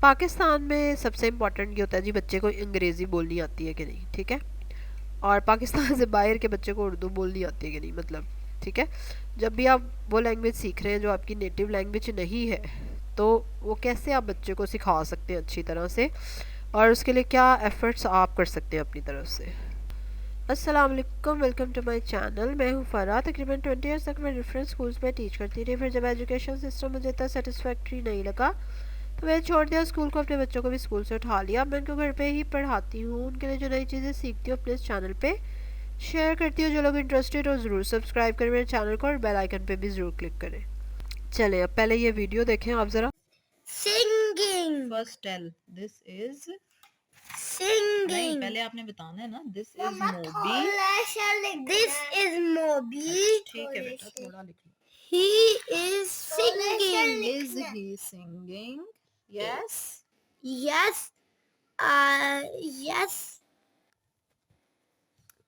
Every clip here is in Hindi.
पाकिस्तान में सबसे इम्पॉर्टेंट ये होता है जी बच्चे को अंग्रेज़ी बोलनी आती है कि नहीं, ठीक है। और पाकिस्तान से बाहर के बच्चे को उर्दू बोलनी आती है कि नहीं, मतलब ठीक है। जब भी आप वो लैंग्वेज सीख रहे हैं जो आपकी नेटिव लैंग्वेज नहीं है, तो वो कैसे आप बच्चे को सिखा सकते हैं अच्छी तरह से, और उसके लिए क्या एफ़र्ट्स आप कर सकते हैं अपनी तरफ से। अस्सलाम वालेकुम, वेलकम टू माय चैनल। मैं हूँ फ़रा। तकरीबन 20 ईयर्स तक मैं डिफरेंट स्कूल्स में टीच करती रही। फिर जब एजुकेशन सिस्टम मुझे इतना सेटिस्फैक्ट्री नहीं लगा तो मैंने छोड़ दिया स्कूल को, अपने बच्चों को भी स्कूल से उठा लिया। मैं उनको घर पे ही पढ़ाती हूँ, उनके लिए जो नई चीज़ें सीखती हूँ अपने इस चैनल पे शेयर करती हूँ। जो लोग इंटरेस्टेड हो ज़रूर सब्सक्राइब करें मेरे चैनल को और बेल आइकन पे भी ज़रूर क्लिक करें। चलें अब पहले ये वीडियो देखें आप ज़रा। Singing. First tell this is नहीं, Singing. पहले आपने बताना है ना दिस इज Mama, मोबी। थोड़ा सा लिख This is Moby. ठीक है बेटा, थोड़ा लिख लो। He is singing. Is he singing? Yes. Yes. Yes.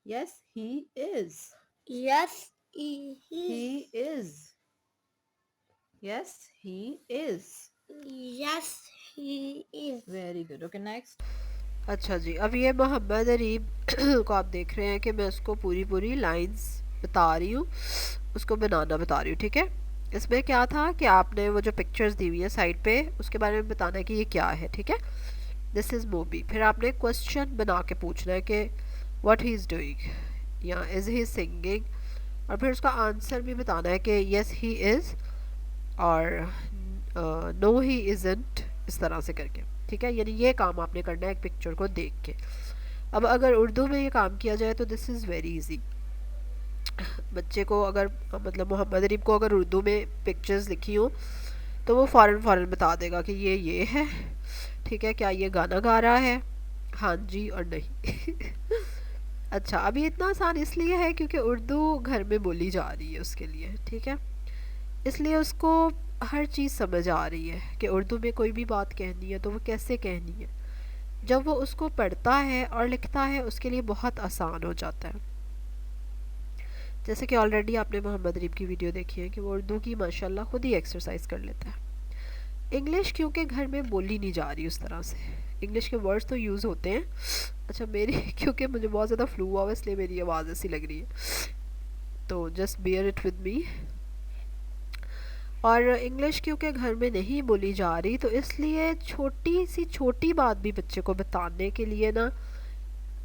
Yes, he is. Yes. He He is. Yes, he is. Yes, he is. Very good. Okay, next. अच्छा जी, अब ये मोहम्मद अरीब को आप देख रहे हैं कि मैं उसको पूरी पूरी लाइंस बता रही हूँ, उसको बनाना बता रही हूँ, ठीक है। इसमें क्या था कि आपने वो जो पिक्चर्स दी हुई है साइड पे उसके बारे में बताना है कि ये क्या है, ठीक है। This is Moby. फिर आपने क्वेश्चन बना के पूछना है कि व्हाट ही इज़ डूइंग या इज़ ही सिंगिंग, और फिर उसका आंसर भी बताना है कि येस ही इज़ और नो ही इज़ंट, इस तरह से करके, ठीक है। यानी ये काम आपने करना है एक पिक्चर को देख के। अब अगर उर्दू में ये काम किया जाए तो दिस इज़ वेरी इजी। बच्चे को अगर मतलब मोहम्मद अरीब को अगर उर्दू में पिक्चर्स लिखी हो तो वो फ़ौरन बता देगा कि ये है, ठीक है। क्या ये गाना गा रहा है, हाँ जी और नहीं। अच्छा, अभी इतना आसान इसलिए है क्योंकि उर्दू घर में बोली जा रही है उसके लिए, ठीक है। इसलिए उसको हर चीज़ समझ आ रही है कि उर्दू में कोई भी बात कहनी है तो वो कैसे कहनी है। जब वो उसको पढ़ता है और लिखता है उसके लिए बहुत आसान हो जाता है। जैसे कि ऑलरेडी आपने मोहम्मद अरीब की वीडियो देखी है कि वो उर्दू की माशाल्लाह खुद ही एक्सरसाइज कर लेता है। इंग्लिश क्योंकि घर में बोली नहीं जा रही उस तरह से, इंग्लिश के वर्ड्स तो यूज़ होते हैं। अच्छा मेरी क्योंकि मुझे बहुत ज़्यादा फ्लू हुआ है इसलिए मेरी आवाज़ ऐसी लग रही है, तो just bear it with me. और इंग्लिश क्योंकि घर में नहीं बोली जा रही तो इसलिए छोटी बात भी बच्चे को बताने के लिए ना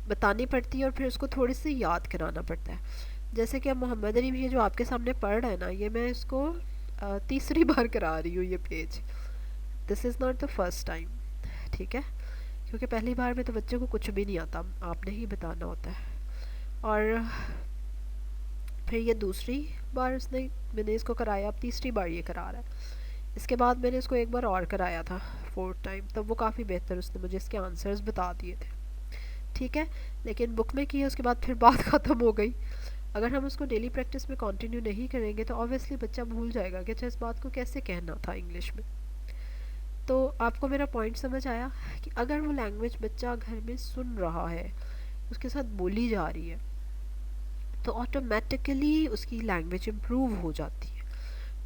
बतानी पड़ती है और फिर उसको थोड़ी सी याद कराना पड़ता है। जैसे कि अब मोहम्मद अली ये जो आपके सामने पढ़ रहा है ना, ये मैं इसको तीसरी बार करा रही हूँ ये page. This is not the first time, ठीक है, क्योंकि पहली बार में तो बच्चे को कुछ भी नहीं आता, आपने ही बताना होता है। और फिर ये दूसरी बार मैंने इसको कराया, अब तीसरी बार ये करा रहा है। इसके बाद मैंने इसको एक बार और कराया था, फोर्थ टाइम, तब वो काफ़ी बेहतर उसने मुझे इसके आंसर्स बता दिए थे, ठीक है। लेकिन बुक में किया उसके बाद फिर बात ख़त्म हो गई। अगर हम उसको डेली प्रैक्टिस में कंटिन्यू नहीं करेंगे तो ऑब्वियसली बच्चा भूल जाएगा कि अच्छा इस बात को कैसे कहना था इंग्लिश में। तो आपको मेरा पॉइंट समझ आया कि अगर वो लैंग्वेज बच्चा घर में सुन रहा है, उसके साथ बोली जा रही है, तो ऑटोमेटिकली उसकी लैंग्वेज इम्प्रूव हो जाती है।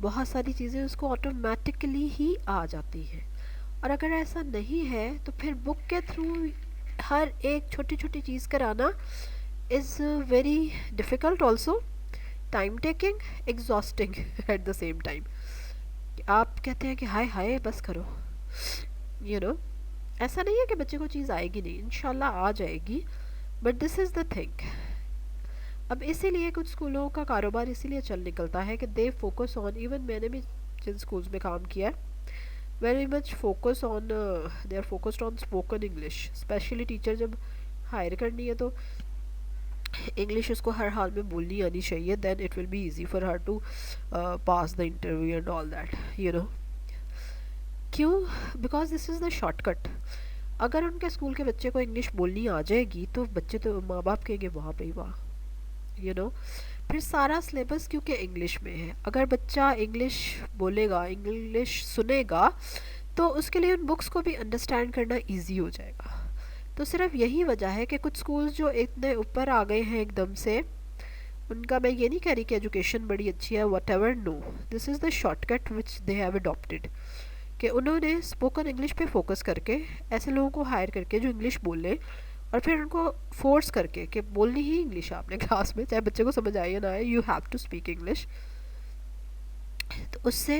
बहुत सारी चीज़ें उसको ऑटोमेटिकली ही आ जाती हैं। और अगर ऐसा नहीं है तो फिर बुक के थ्रू हर एक छोटी छोटी चीज़ कराना is very difficult also, time taking, exhausting at the same time. आप कहते हैं कि हाय हाय बस करो, यू नो। ऐसा नहीं है कि बच्चे को चीज़ आएगी नहीं, इंशाल्लाह आ जाएगी, but this is the thing. अब इसीलिए कुछ स्कूलों का कारोबार इसीलिए चल निकलता है कि दे फोकस ऑन, इवन मैंने भी जिन स्कूल्स में काम किया है, very much focus on, they are focused on spoken English. Specially teacher जब हायर करनी है तो इंग्लिश उसको हर हाल में बोलनी आनी चाहिए, then it will be easy for her to pass the interview and all that, you know. क्यों? Because this is the shortcut. अगर उनके स्कूल के बच्चे को इंग्लिश बोलनी आ जाएगी तो बच्चे तो माँ बाप कहेंगे वाह भाई वाह, यू नो। फिर सारा सिलेबस क्योंकि इंग्लिश में है, अगर बच्चा इंग्लिश बोलेगा, इंग्लिश सुनेगा, तो उसके लिए उन बुक्स को भी अंडरस्टैंड करना इजी हो जाएगा। तो सिर्फ यही वजह है कि कुछ स्कूल्स जो इतने ऊपर आ गए हैं एकदम से, उनका, मैं ये नहीं कह रही कि एजुकेशन बड़ी अच्छी है, whatever, no, this is the shortcut which they have adopted कि उन्होंने स्पोकन इंग्लिश पे फोकस करके ऐसे लोगों को हायर करके जो इंग्लिश बोल लें, और फिर उनको फोर्स करके कि बोलनी ही इंग्लिश है आपने क्लास में, चाहे बच्चे को समझ आए या ना आए, you have to speak English. तो उससे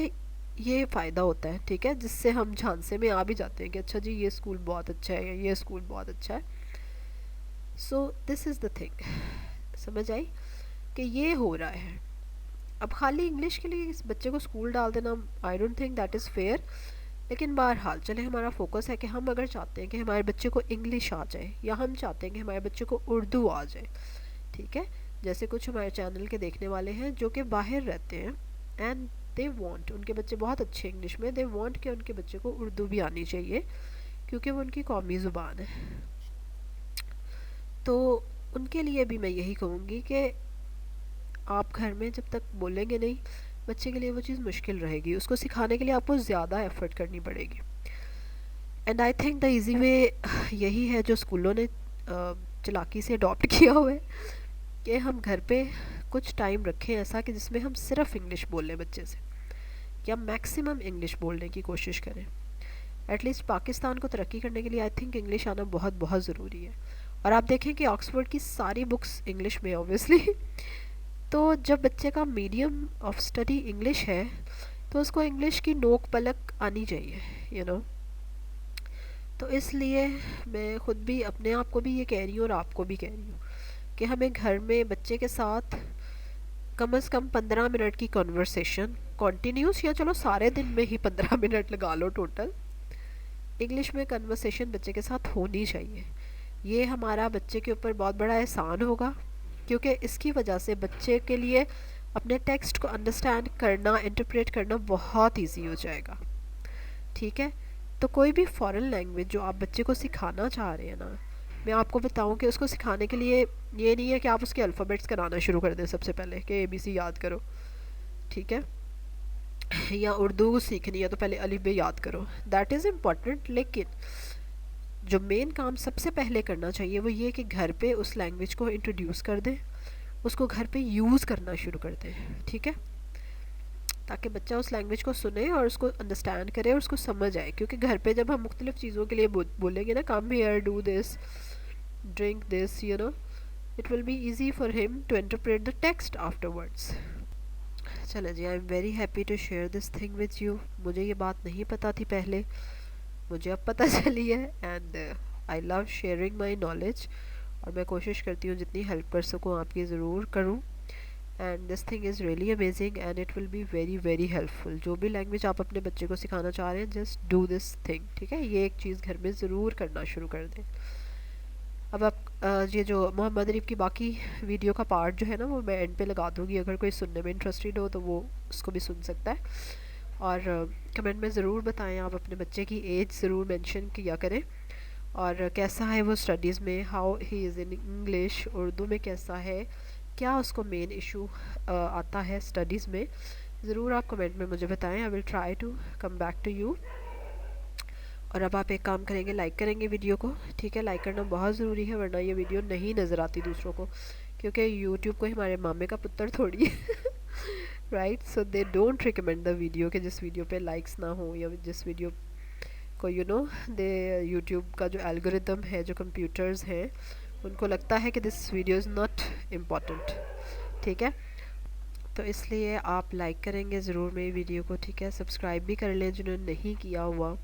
ये फ़ायदा होता है, ठीक है, जिससे हम झांसे में आ भी जाते हैं कि अच्छा जी ये स्कूल बहुत अच्छा है या ये स्कूल बहुत अच्छा है। So this is the thing, समझ आई कि ये हो रहा है। अब खाली इंग्लिश के लिए इस बच्चे को स्कूल डाल देना, I don't think that is fair. लेकिन बहरहाल चले, हमारा फोकस है कि हम अगर चाहते हैं कि हमारे बच्चे को इंग्लिश आ जाए, या हम चाहते हैं कि हमारे बच्चे को उर्दू आ जाए, ठीक है, जैसे कुछ हमारे चैनल के देखने वाले हैं जो कि बाहर रहते हैं एंड दे वांट, उनके बच्चे बहुत अच्छे इंग्लिश में, दे वांट कि उनके बच्चे को उर्दू भी आनी चाहिए क्योंकि वो उनकी कौमी ज़ुबान है। तो उनके लिए भी मैं यही कहूँगी कि आप घर में जब तक बोलेंगे नहीं, बच्चे के लिए वो चीज़ मुश्किल रहेगी, उसको सिखाने के लिए आपको ज़्यादा एफ़र्ट करनी पड़ेगी। And I think the easy way यही है जो स्कूलों ने चालाकी से अडॉप्ट किया हुआ है, कि हम घर पे कुछ टाइम रखें ऐसा कि जिसमें हम सिर्फ इंग्लिश बोल लें बच्चे से, या मैक्सिमम इंग्लिश बोलने की कोशिश करें। एटलीस्ट पाकिस्तान को तरक्की करने के लिए आई थिंक इंग्लिश आना बहुत बहुत ज़रूरी है। और आप देखें कि ऑक्सफोर्ड की सारी बुक्स इंग्लिश में ऑब्वियसली तो जब बच्चे का मीडियम ऑफ स्टडी इंग्लिश है तो उसको इंग्लिश की नोक पलक आनी चाहिए, यू नो। तो इसलिए मैं ख़ुद भी अपने आप को भी ये कह रही हूँ और आपको भी कह रही हूँ कि हमें घर में बच्चे के साथ कम से कम 15 मिनट की कन्वर्सेशन कॉन्टीन्यूस, या चलो सारे दिन में ही 15 मिनट लगा लो टोटल, इंग्लिश में कन्वर्सेशन बच्चे के साथ होनी चाहिए। ये हमारा बच्चे के ऊपर बहुत बड़ा एहसान होगा, क्योंकि इसकी वजह से बच्चे के लिए अपने टेक्स्ट को अंडरस्टैंड करना, इंटरप्रेट करना बहुत इजी हो जाएगा, ठीक है। तो कोई भी फॉरेन लैंग्वेज जो आप बच्चे को सिखाना चाह रहे हैं ना, मैं आपको बताऊं कि उसको सिखाने के लिए ये नहीं है कि आप उसके अल्फ़ाबेट्स कराना शुरू कर दें सबसे पहले कि ABC याद करो, ठीक है, या उर्दू सीखनी है तो पहले अलिफ बे याद करो, दैट इज़ इम्पॉर्टेंट। लेकिन जो मेन काम सबसे पहले करना चाहिए वो ये कि घर पे उस लैंग्वेज को इंट्रोड्यूस कर दें, उसको घर पे यूज़ करना शुरू कर दें, ठीक है, ताकि बच्चा उस लैंग्वेज को सुने और उसको अंडरस्टैंड करे और उसको समझ आए। क्योंकि घर पे जब हम मुख्तलिफ़ चीज़ों के लिए बोलेंगे ना, come here, do this, drink this, you know, it will be easy for him to interpret the text afterwards. चले जी, I am very happy to share this thing with you. मुझे ये बात नहीं पता थी पहले, मुझे अब पता चली है, and I love sharing my knowledge. और मैं कोशिश करती हूँ जितनी हेल्प कर सकूँ आपकी ज़रूर करूँ। And this thing is really amazing and it will be very very helpful. जो भी लैंग्वेज आप अपने बच्चे को सिखाना चाह रहे हैं, जस्ट डू दिस थिंग, ठीक है, ये एक चीज़ घर में ज़रूर करना शुरू कर दें। अब आप ये जो मोहम्मद अरीफ की बाकी वीडियो का पार्ट जो है ना, वो मैं एंड पे लगा दूँगी, अगर कोई सुनने में इंटरेस्टेड हो तो वो उसको भी सुन सकता है। और कमेंट में ज़रूर बताएं, आप अपने बच्चे की एज ज़रूर मेंशन किया करें, और कैसा है वो स्टडीज़ में, how he is in English, Urdu में कैसा है, क्या उसको मेन इशू आता है स्टडीज़ में, ज़रूर आप कमेंट में मुझे बताएं। I will try to come back to you. और अब आप एक काम करेंगे, लाइक करेंगे वीडियो को, ठीक है, लाइक करना बहुत ज़रूरी है, वरना ये वीडियो नहीं नज़र आती दूसरों को, क्योंकि यूट्यूब को हमारे मामे का पुत्र थोड़ी है right. So they don't recommend the video कि जिस वीडियो पे लाइक्स ना हो, या जिस वीडियो को यू नो दे, यूट्यूब का जो एल्गोरिदम है, जो कंप्यूटर्स हैं, उनको लगता है कि this video is not important, ठीक है। तो इसलिए आप लाइक करेंगे ज़रूर मेरी वीडियो को, ठीक है, सब्सक्राइब भी कर लें जिन्होंने नहीं किया हुआ,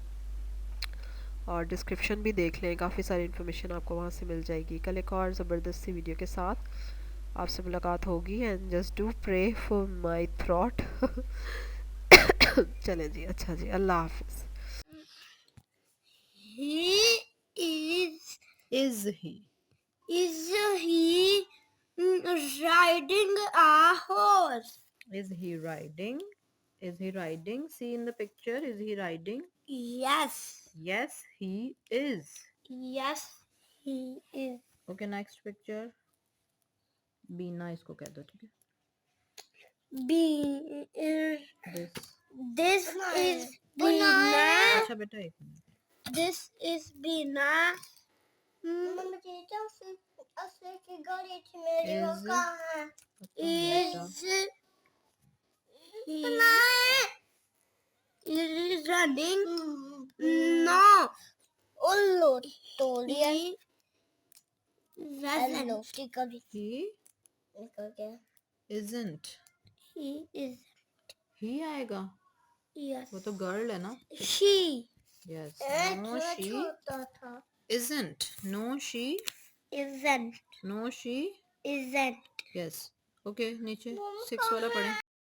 और डिस्क्रिप्शन भी देख लें, काफ़ी सारी इन्फॉर्मेशन आपको वहाँ से मिल जाएगी। कल एक और ज़बरदस्त सी वीडियो के साथ आपसे मुलाकात होगी, and just do pray for my throat चलें जी, अच्छा जी, अल्लाह हाफिज़। He is Is he? he riding a horse? Is he riding? Is he riding? See in the picture, is he riding? Yes. Yes, he is. Yes, he is. Okay, next picture. बीना इसको कह दो, ठीक है? Be This. this is Bina. अच्छा बेटा एक minute. This is Bina. Is he is running. No. Ullo. He wasn't. He isn't. He is. ही आएगा. Yes. वो तो गर्ल है ना. She Yes. No, she isn't. No, she. isn't. No, she. Isn't. Yes. Okay, नीचे 6 वाला पढ़ें.